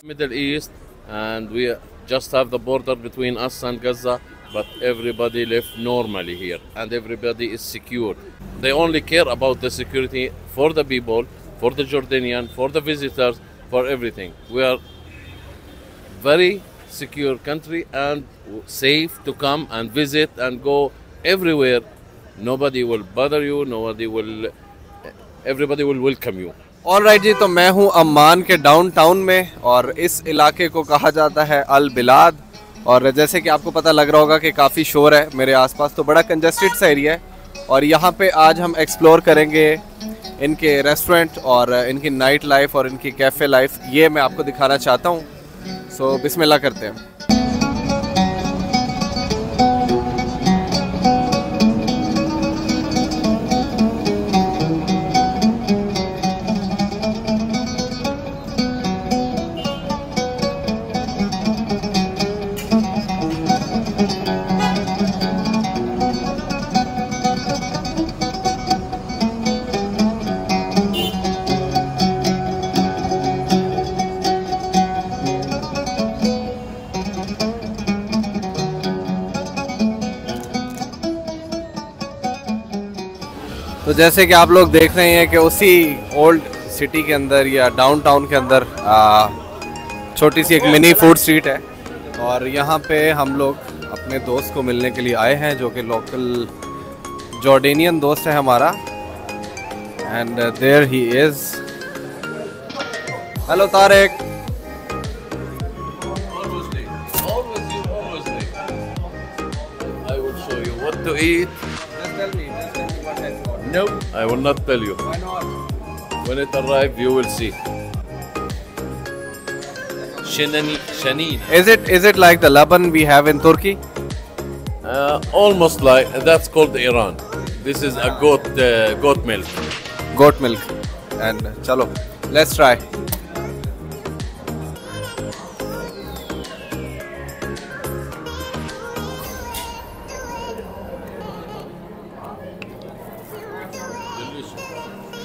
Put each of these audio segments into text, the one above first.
Middle East, and we just have the border between us and Gaza, but everybody live normally here, and everybody is secure. They only care about the security for the people, for the Jordanian, for the visitors, for everything. We are very secure country and safe to come and visit and go everywhere. Nobody will bother you. Everybody will welcome you. Alright जी, तो मैं हूं Amman के downtown में और इस इलाके को कहा जाता है अल बिलाद। और जैसे कि आपको पता लग रहा होगा कि काफ़ी शोर है मेरे आसपास, तो बड़ा कंजेस्टेड सा एरिया है। और यहाँ पे आज हम एक्सप्लोर करेंगे इनके रेस्टोरेंट और इनकी नाइट लाइफ और इनकी कैफ़े लाइफ, ये मैं आपको दिखाना चाहता हूँ। सो बिस्मिल्लाह करते हैं। तो जैसे कि आप लोग देख रहे हैं कि उसी ओल्ड सिटी के अंदर या डाउनटाउन के अंदर छोटी सी एक मिनी फूड स्ट्रीट है। और यहाँ पे हम लोग अपने दोस्त को मिलने के लिए आए हैं जो कि लोकल जॉर्डेनियन दोस्त है हमारा। And there he is. Hello Tariq. I will show you what to eat. No, I will not tell you. Why not? When it arrives, you will see. Shaneen. Is it like the laban we have in Turkey? Almost like that's called Iran. This is a goat milk. Goat milk. And chalo, let's try.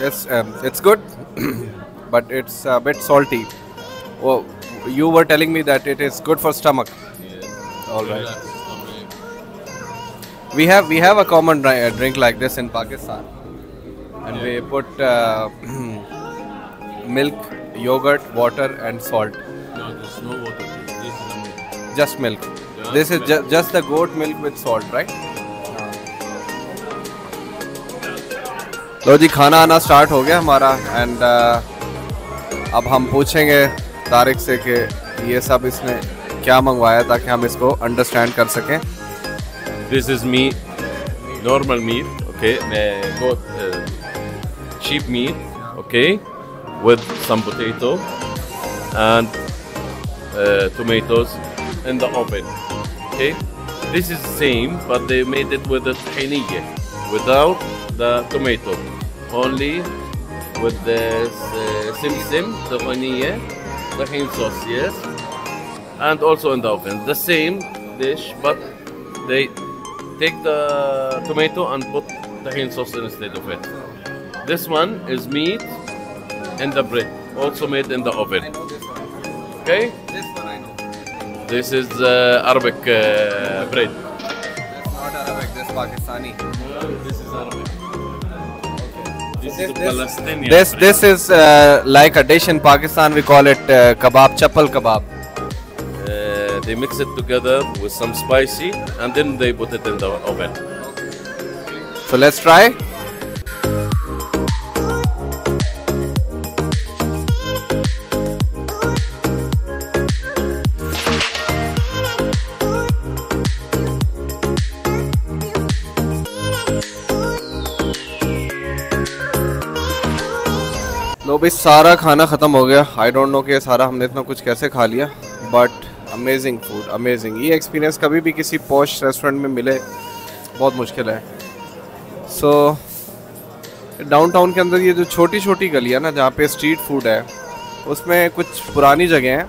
Yes, it's good, but it's a bit salty. Oh, you were telling me that it is good for stomach. All right. We have a common drink like this in Pakistan, and we put milk, yogurt, water, and salt. No, there's no water. This is a milk. Just milk. This is just the goat milk with salt, right? लो जी, खाना आना start हो गया हमारा। And अब हम पूछेंगे तारिक से कि ये सब इसने क्या मंगवाया ताकि हम इसको अंडरस्टैंड कर सकें। This is meat, normal meat, okay? Goat cheap meat, okay, with some potato and tomatoes in the oven, okay? This is the same, but they made it with the tahiniya, without the tomato, only with the simsim, the tahini sauce, yes, and also in the oven. The same dish, but they take the tomato and put tahini sauce instead of it. This one is meat and the bread, also made in the oven. Okay? This one I know. This is Arabic bread. That's not Arabic, this Pakistani. This is Arabic. This is Palestinian. This is like a dish in Pakistan. We call it kebab, chappal kebab. They mix it together with some spicy, and then they put it in the oven. So let's try. लो भाई, सारा खाना ख़त्म हो गया। I don't know कि सारा हमने इतना कुछ कैसे खा लिया, बट अमेजिंग फूड, अमेजिंग। ये एक्सपीरियंस कभी भी किसी पॉश रेस्टोरेंट में मिले बहुत मुश्किल है। सो डाउनटाउन के अंदर ये जो छोटी छोटी गलियाँ ना जहाँ पे स्ट्रीट फूड है, उसमें कुछ पुरानी जगह हैं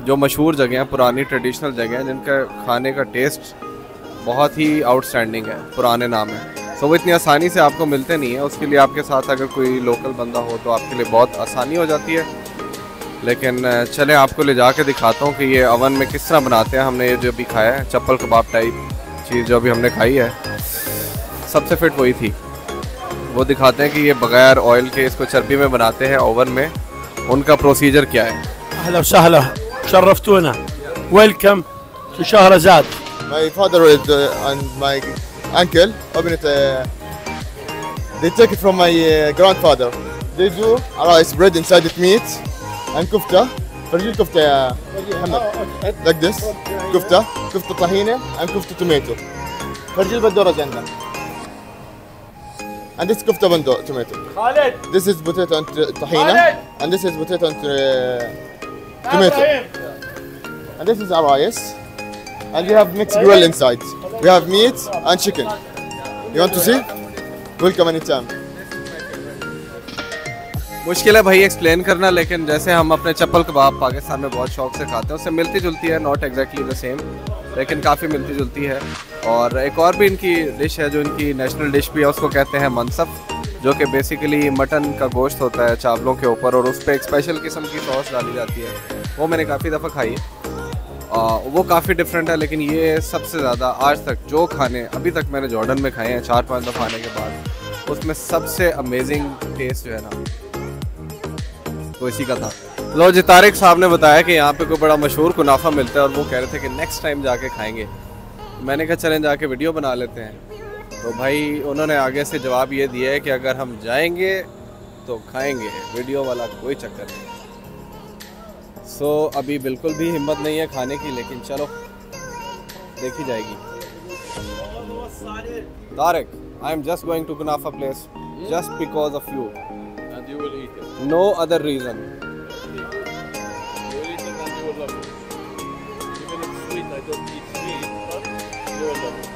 जो मशहूर जगह हैं, पुरानी ट्रेडिशनल जगह हैं जिनका खाने का टेस्ट बहुत ही आउटस्टैंडिंग है, पुराने नाम है। सो वो इतनी आसानी से आपको मिलते नहीं है। उसके लिए आपके साथ अगर कोई लोकल बंदा हो तो आपके लिए बहुत आसानी हो जाती है। लेकिन चले आपको ले जाके दिखाता हूँ कि ये ओवन में किस तरह बनाते हैं। हमने ये जो भी खाया है चप्पल कबाब टाइप चीज़ जो अभी हमने खाई है, सबसे फिट वही थी। वो दिखाते हैं कि ये बगैर ऑयल के इसको चर्बी में बनाते हैं ओवन में, उनका प्रोसीजर क्या है। أهلا وسهلا شرفتونا. Welcome to Shahrazad. My father and my uncle opened it. They take it from my grandfather. They do rice bread inside it meat and kufta. فرجيل كفتة يا محمد. Like this. كفتة طحينة and كفتة tomato. فرجيل بدورة عندنا. And this كفتة بندو tomato. This is potato and طحينة. And this is potato and tomato. And this is our rice. And we have mixed grill inside. We have meat and chicken. You want to see? Welcome anytime. मुश्किल है भाई explain करना, लेकिन जैसे हम अपने चप्पल कबाब पाकिस्तान में बहुत शौक से खाते हैं, उससे मिलती जुलती है, नॉट एग्जैक्टली द सेम, लेकिन काफ़ी मिलती जुलती है। और एक और भी इनकी डिश है जो इनकी नेशनल डिश भी है, उसको कहते हैं मनसफ, जो कि बेसिकली मटन का गोश्त होता है चावलों के ऊपर, और उस पर एक स्पेशल किस्म की सॉस डाली जाती है। वो मैंने काफ़ी दफ़ा खाई है, वो काफ़ी डिफरेंट है। लेकिन ये सबसे ज़्यादा आज तक जो खाने अभी तक मैंने जॉर्डन में खाए हैं 4-5 दफ़ा आने के बाद, उसमें सबसे अमेजिंग टेस्ट जो है ना वो इसी का था। लो जी, तारिक साहब ने बताया कि यहाँ पे कोई बड़ा मशहूर कुनाफा मिलता है और वो कह रहे थे कि नेक्स्ट टाइम जाके खाएंगे। मैंने कहा चलें जाके वीडियो बना लेते हैं। तो भाई उन्होंने आगे से जवाब ये दिया है कि अगर हम जाएंगे तो खाएंगे, वीडियो वाला कोई चक्कर नहीं। सो अभी बिल्कुल भी हिम्मत नहीं है खाने की, लेकिन चलो देखी जाएगी। Tariq, I am just going to kunafa place just because of you. And you will eat it. No other reason. You will eat it and you will love it. Even it's sweet, I don't eat sweet, but you will love it.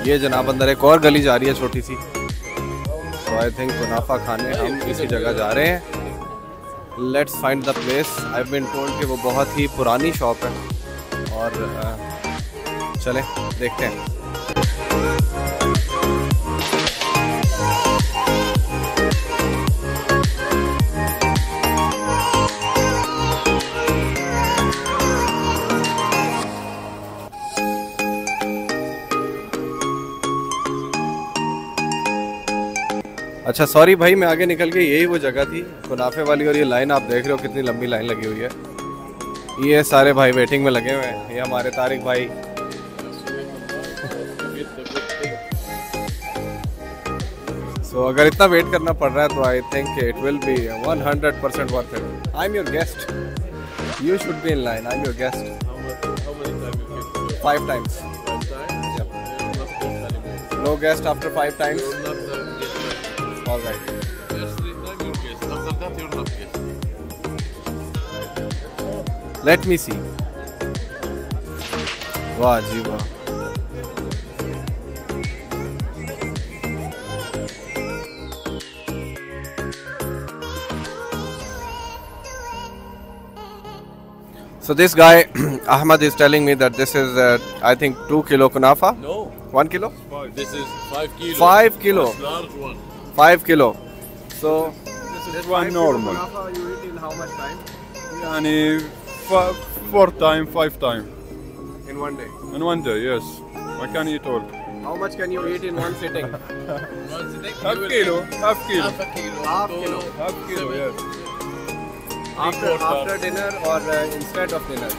ये जनाब अंदर एक और गली जा रही है छोटी सी, तो आई थिंक कुनाफा खाने हम इसी जगह जा रहे हैं। Let's find the place. I been told कि वो बहुत ही पुरानी शॉप है, और चलें देखते हैं। अच्छा सॉरी भाई, मैं आगे निकल के, यही वो जगह थी कुनाफे वाली, और ये लाइन आप देख रहे हो कितनी लंबी लाइन लगी हुई है। ये सारे भाई वेटिंग में लगे हुए हैं। ये हमारे तारिक भाई, सो अगर इतना वेट करना पड़ रहा है तो I think it will be 100% worth it. I am your guest, you should be in line. I am your guest. How many times you give 5 times. 5 times? Yep. You will not get anymore. No guest after 5 You times. will not get All right. first 3 times you guess. After that you will not guess. Let me see. वाह जी वाह। So this guy Ahmad is telling me that this is I think 2 kilo kunafa. No. 1 kilo? This is 5 kilo. 5 kilo. This large one. 5 kilo. So This is one normal. you eat in how much time? Yani 4 times, 5 times In one day. in one day. Yes, I can eat all. How much can you eat in one sitting? One sitting, you Half will kilo, eat half kilo, half a kilo. Half to kilo. half kilo. 7. Yes, After dinner or instead of dinner?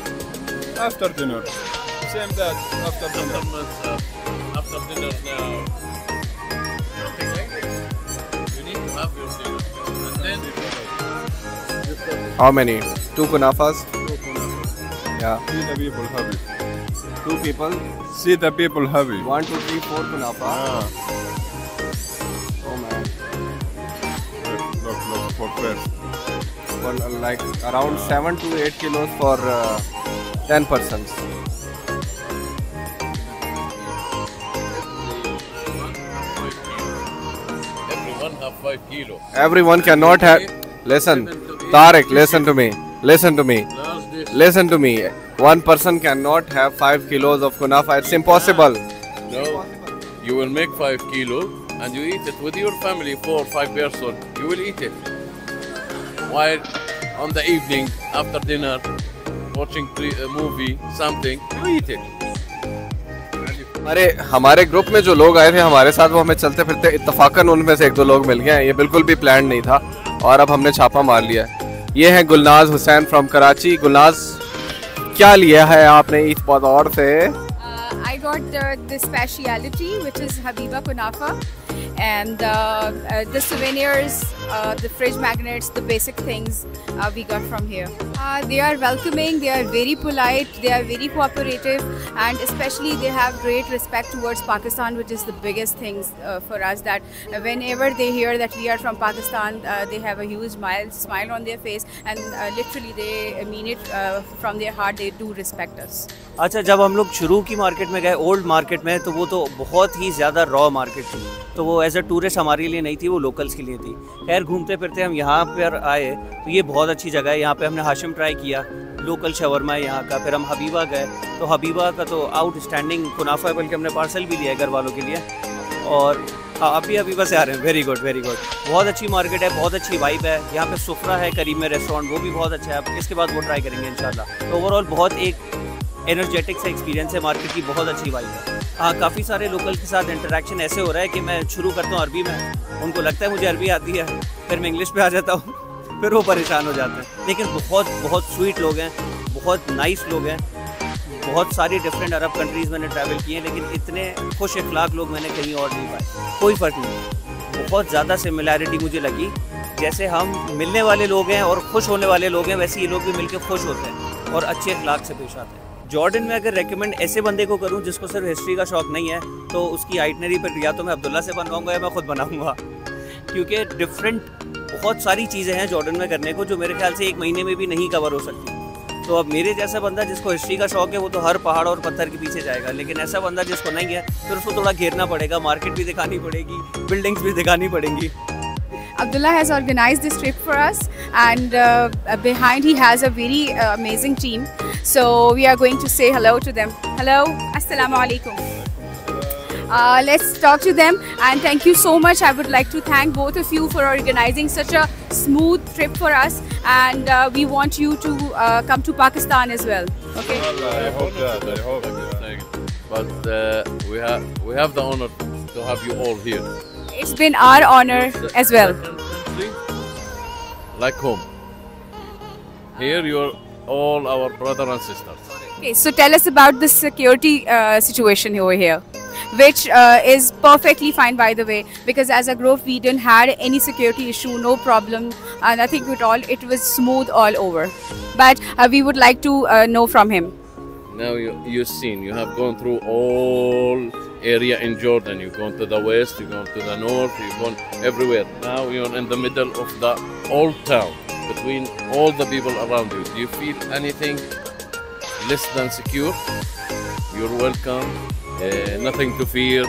after dinner. Same that after dinner. After matzah, after dinner now. You need to have your dinner. And then How many? 2 kunafas? Yeah. See the people have it. 2 people. See the people have it. 1, 2, 3, 4 kunafa. Ah, Oh man. look for first. Well, like around 7 to 8 kilos for 10 persons. everyone have 5 kilo. Everyone cannot have. Listen, Tariq, listen to me. Listen to me. Large dish. Listen to me. One person cannot have 5 kilos of kunafa. It's impossible. No, you will make 5 kilos and you eat it with your family, 4 or 5 person. You will eat it. While on the evening, after dinner, watching a movie, something, you eat it. अरे हमारे group में जो लोग आए थे हमारे साथ, वो हमें चलते फिरते इत्तफाकन उनमें से 1-2 लोग मिल गए हैं। ये बिल्कुल भी प्लान नहीं था और अब हमने छापा मार लिया है। ये है गुलनाज हुसैन फ्रॉम कराची। गुलनाज, क्या लिया है आपने ईद बाजार से? I got the speciality, which is Habiba Kunafa, and the souvenirs, the fridge magnets, the basic things we got from here. They are welcoming, they are very polite, they are very cooperative, and especially they have great respect towards Pakistan, which is the biggest things for us. That whenever they hear that we are from Pakistan, they have a huge smile on their face, and literally they mean it from their heart. They do respect us. अच्छा, जब हम लोग शुरू की market में गए, old market में, तो वो तो बहुत ही ज़्यादा रॉ मार्केट थी, तो वो एज अ टूरिस्ट हमारे लिए नहीं थी, वो लोकल्स के लिए थी। खैर घूमते फिरते हम यहाँ पर आए तो ये बहुत अच्छी जगह है। यहाँ पे हमने हाशिम ट्राई किया, लोकल शवरमा है यहाँ का। फिर हम हबीबा गए तो हबीबा का तो आउटस्टैंडिंग कुनाफा है, बल्कि हमने पार्सल भी लिया है घर वालों के लिए। और हाँ, अभी हबीबा से आ रहे हैं। Very good, very good. बहुत अच्छी मार्केट है, बहुत अच्छी वाइब है। यहाँ पे सुफ्रा है करीब में रेस्टोरेंट, वो भी बहुत अच्छा है। अब इसके बाद वो ट्राई करेंगे इंशाल्लाह। तो ओवरऑल बहुत एक एनर्जेटिक सा एक्सपीरियंस है, मार्केट की बहुत अच्छी वाइब है। हाँ, काफ़ी सारे लोकल के साथ इंटरेक्शन ऐसे हो रहा है कि मैं शुरू करता हूँ अरबी में, उनको लगता है मुझे अरबी आती है, फिर मैं इंग्लिश पे आ जाता हूँ, फिर वो परेशान हो जाते हैं। लेकिन बहुत बहुत स्वीट लोग हैं, बहुत नाइस लोग हैं। बहुत सारी डिफरेंट अरब कंट्रीज़ मैंने ट्रैवल किए हैं, लेकिन इतने खुश अखलाक लोग मैंने कहीं और नहीं पाए। कोई फ़र्क नहीं, बहुत ज़्यादा सिमिलैरिटी मुझे लगी। जैसे हम मिलने वाले लोग हैं और खुश होने वाले लोग हैं, वैसे ये लोग भी मिलकर खुश होते हैं और अच्छे अखलाक से पेश आते हैं। जॉर्डन में अगर रेकमेंड ऐसे बंदे को करूं जिसको सिर्फ हिस्ट्री का शौक नहीं है, तो उसकी आइटनरी पर या तो मैं अब्दुल्ला से बनवाऊंगा या मैं खुद बनाऊंगा, क्योंकि डिफरेंट बहुत सारी चीज़ें हैं जॉर्डन में करने को जो मेरे ख्याल से 1 महीने में भी नहीं कवर हो सकती। तो अब मेरे जैसा बंदा जिसको हिस्ट्री का शौक है वो तो हर पहाड़ और पत्थर के पीछे जाएगा, लेकिन ऐसा बंदा जिसको नहीं है फिर उसको थोड़ा घेरना पड़ेगा, मार्केट भी दिखानी पड़ेगी, बिल्डिंग्स भी दिखानी पड़ेंगी। Abdullah has organized this trip for us, and behind he has a very amazing team. So we are going to say hello to them. Hello, Assalamu alaikum. Let's talk to them, and thank you so much. I would like to thank both of you for organizing such a smooth trip for us, and we want you to come to Pakistan as well. Okay. I hope that. I hope that. But we have the honor to have you all here. It's been our honor as well. Like home. Here you're all our brothers and sisters. Okay, so tell us about the security situation over here, which is perfectly fine, by the way, because as a group we didn't had any security issue, no problem, nothing at all. It was smooth all over. But we would like to know from him. Now you've seen, you have gone through all area in Jordan. You've gone to the west, you've gone to the north, you've gone everywhere. Now you're in the middle of the old town, between all the people around you. Do you feel anything less than secure? You're welcome, nothing to fear.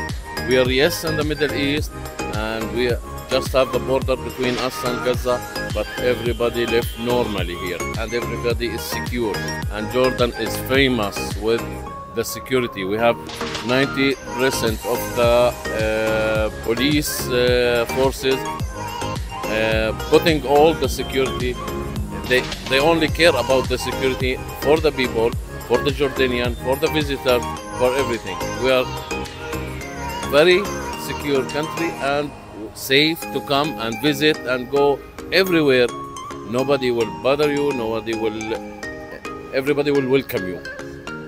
We are, yes, in the Middle East, and we just have the border between us and Gaza, but everybody lives normally here, and everybody is secure. And Jordan is famous with the security. We have 90% of the police forces putting all the security. They only care about the security for the people, for the Jordanian, for the visitor, for everything. We are very secure country and safe to come and visit and go everywhere. Nobody will bother you, everybody will welcome you.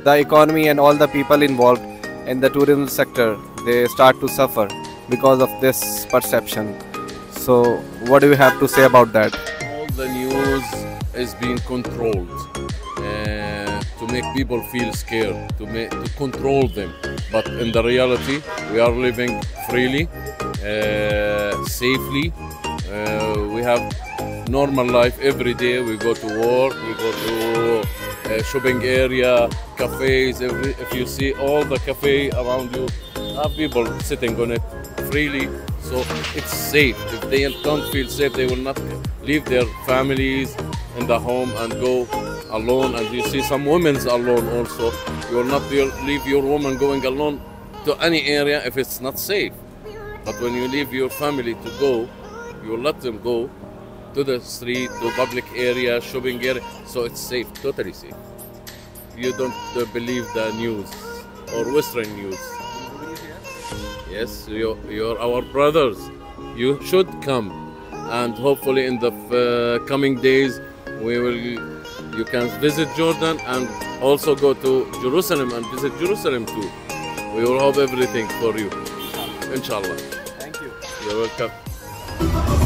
The economy and all the people involved in the tourism sector, they start to suffer because of this perception. So what do you have to say about that? All the news is being controlled to make people feel scared, to control them. But in the reality, we are living freely, safely. We have normal life every day. We go to work, we go to shopping area, cafes. If you see all the cafe around you, have people sitting on it freely. So it's safe. If they don't feel safe, they will not leave their families in the home and go alone, and you see some women's alone also. You will not leave your woman going alone to any area if it's not safe. But when you leave your family to go, you let them go to the street, to public area, shopping area, so it's safe, totally safe. You don't believe the news or Western news. Yes, you're our brothers. You should come, and hopefully in the coming days you can visit Jordan and also go to Jerusalem and visit Jerusalem too. We will hope everything for you, inshallah. Thank you. You're welcome.